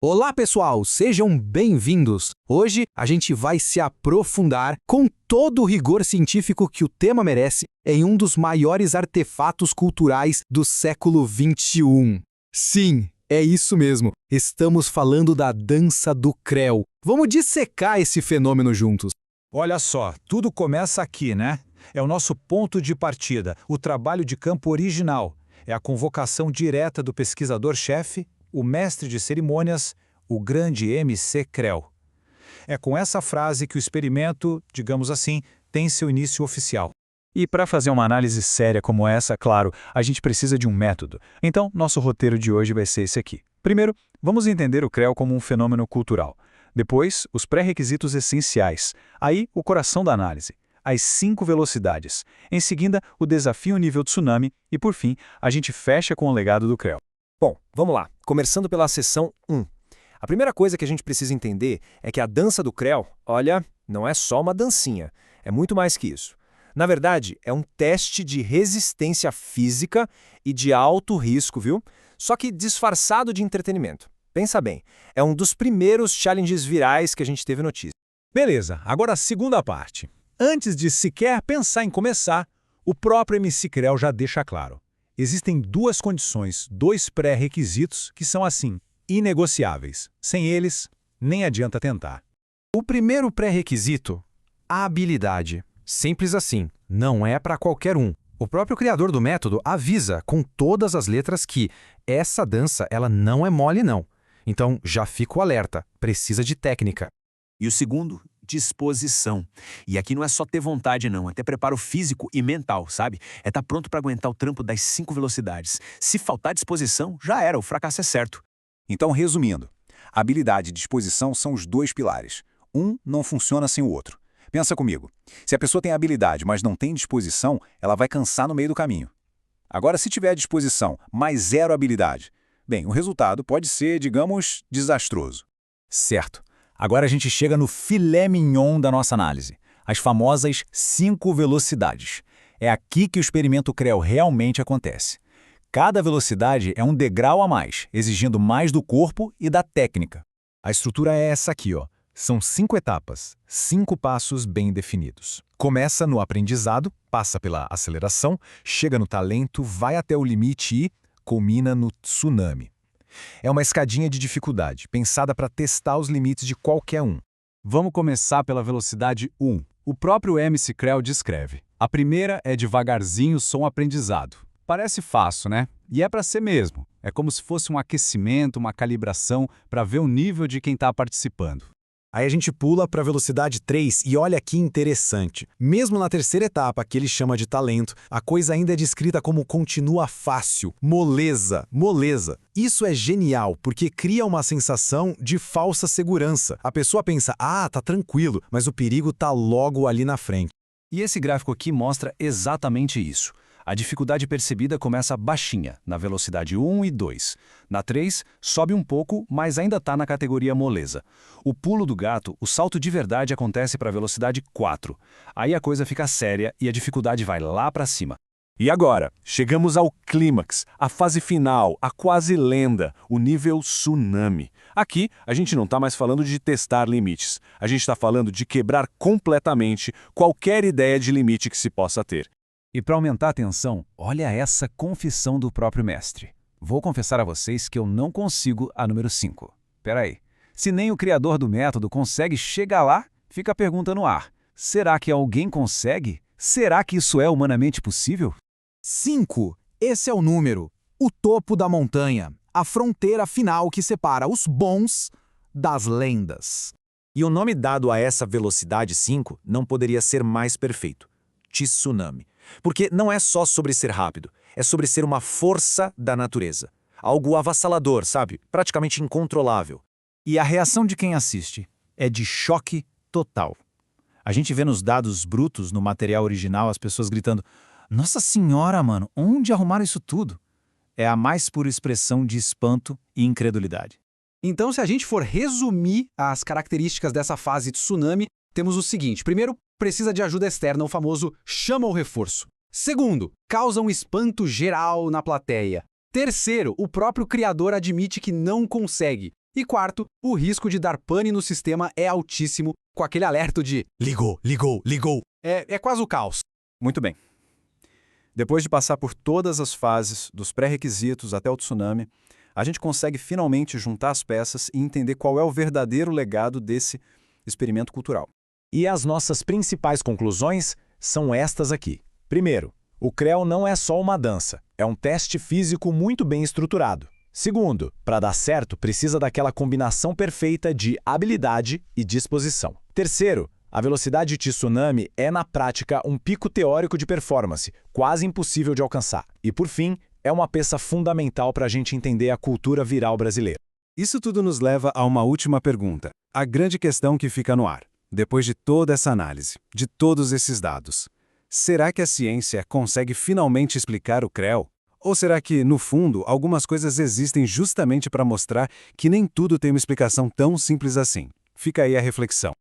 Olá, pessoal! Sejam bem-vindos! Hoje a gente vai se aprofundar, com todo o rigor científico que o tema merece, em um dos maiores artefatos culturais do século XXI. Sim, é isso mesmo. Estamos falando da dança do Creu. Vamos dissecar esse fenômeno juntos. Olha só, tudo começa aqui, né? É o nosso ponto de partida, o trabalho de campo original. É a convocação direta do pesquisador-chefe, o mestre de cerimônias, o grande MC Creu. É com essa frase que o experimento, digamos assim, tem seu início oficial. E para fazer uma análise séria como essa, claro, a gente precisa de um método. Então, nosso roteiro de hoje vai ser esse aqui. Primeiro, vamos entender o Creu como um fenômeno cultural. Depois, os pré-requisitos essenciais. Aí, o coração da análise. As 5 velocidades. Em seguida, o desafio nível tsunami. E, por fim, a gente fecha com o legado do Creu. Bom, vamos lá. Começando pela seção 1. A primeira coisa que a gente precisa entender é que a dança do Creu, olha, não é só uma dancinha. É muito mais que isso. Na verdade, é um teste de resistência física e de alto risco, viu? Só que disfarçado de entretenimento. Pensa bem, é um dos primeiros challenges virais que a gente teve notícia. Beleza, agora a segunda parte. Antes de sequer pensar em começar, o próprio MC Creu já deixa claro. Existem 2 condições, 2 pré-requisitos que são assim, inegociáveis. Sem eles, nem adianta tentar. O primeiro pré-requisito, a habilidade. Simples assim, não é para qualquer um. O próprio criador do método avisa com todas as letras que essa dança ela não é mole não. Então já fica o alerta, precisa de técnica. E o segundo, disposição. E aqui não é só ter vontade não, é ter preparo físico e mental, sabe? É estar pronto para aguentar o trampo das 5 velocidades. Se faltar disposição, já era, o fracasso é certo. Então, resumindo, habilidade e disposição são os 2 pilares. Um não funciona sem o outro. Pensa comigo, se a pessoa tem habilidade, mas não tem disposição, ela vai cansar no meio do caminho. Agora, se tiver disposição, mas 0 habilidade, bem, o resultado pode ser, digamos, desastroso. Certo. Agora a gente chega no filé mignon da nossa análise, as famosas 5 velocidades. É aqui que o experimento Creu realmente acontece. Cada velocidade é um degrau a mais, exigindo mais do corpo e da técnica. A estrutura é essa aqui, ó. São 5 etapas, 5 passos bem definidos. Começa no aprendizado, passa pela aceleração, chega no talento, vai até o limite e culmina no tsunami. É uma escadinha de dificuldade, pensada para testar os limites de qualquer um. Vamos começar pela velocidade 1. O próprio MC Creu descreve. A primeira é devagarzinho som aprendizado. Parece fácil, né? E é para ser mesmo. É como se fosse um aquecimento, uma calibração para ver o nível de quem está participando. Aí a gente pula para a velocidade 3 e olha que interessante. Mesmo na terceira etapa, que ele chama de talento, a coisa ainda é descrita como continua fácil, moleza, moleza. Isso é genial, porque cria uma sensação de falsa segurança. A pessoa pensa, tá tranquilo, mas o perigo tá logo ali na frente. E esse gráfico aqui mostra exatamente isso. A dificuldade percebida começa baixinha, na velocidade 1 e 2. Na 3, sobe um pouco, mas ainda está na categoria moleza. O pulo do gato, o salto de verdade acontece para a velocidade 4. Aí a coisa fica séria e a dificuldade vai lá para cima. E agora, chegamos ao clímax, a fase final, a quase lenda, o nível tsunami. Aqui, a gente não está mais falando de testar limites. A gente está falando de quebrar completamente qualquer ideia de limite que se possa ter. E para aumentar a tensão, olha essa confissão do próprio mestre. Vou confessar a vocês que eu não consigo a número 5. Peraí, se nem o criador do método consegue chegar lá, fica a pergunta no ar. Será que alguém consegue? Será que isso é humanamente possível? 5. Esse é o número, o topo da montanha, a fronteira final que separa os bons das lendas. E o nome dado a essa velocidade 5 não poderia ser mais perfeito. Tsunami. Porque não é só sobre ser rápido, é sobre ser uma força da natureza. Algo avassalador, sabe? Praticamente incontrolável. E a reação de quem assiste é de choque total. A gente vê nos dados brutos, no material original, as pessoas gritando: "Nossa senhora, mano, onde arrumaram isso tudo?" É a mais pura expressão de espanto e incredulidade. Então, se a gente for resumir as características dessa fase tsunami, temos o seguinte. Primeiro, precisa de ajuda externa, o famoso chama o reforço. Segundo, causa um espanto geral na plateia. Terceiro, o próprio criador admite que não consegue. E quarto, o risco de dar pane no sistema é altíssimo, com aquele alerta de Ligou, ligou, ligou. é quase o caos. Muito bem. Depois de passar por todas as fases, dos pré-requisitos até o tsunami, a gente consegue finalmente juntar as peças e entender qual é o verdadeiro legado desse experimento cultural. E as nossas principais conclusões são estas aqui. Primeiro, o CREL não é só uma dança, é um teste físico muito bem estruturado. Segundo, para dar certo, precisa daquela combinação perfeita de habilidade e disposição. Terceiro, a velocidade de tsunami é, na prática, um pico teórico de performance, quase impossível de alcançar. E, por fim, é uma peça fundamental para a gente entender a cultura viral brasileira. Isso tudo nos leva a uma última pergunta, a grande questão que fica no ar. Depois de toda essa análise, de todos esses dados, será que a ciência consegue finalmente explicar o CREL? Ou será que, no fundo, algumas coisas existem justamente para mostrar que nem tudo tem uma explicação tão simples assim? Fica aí a reflexão.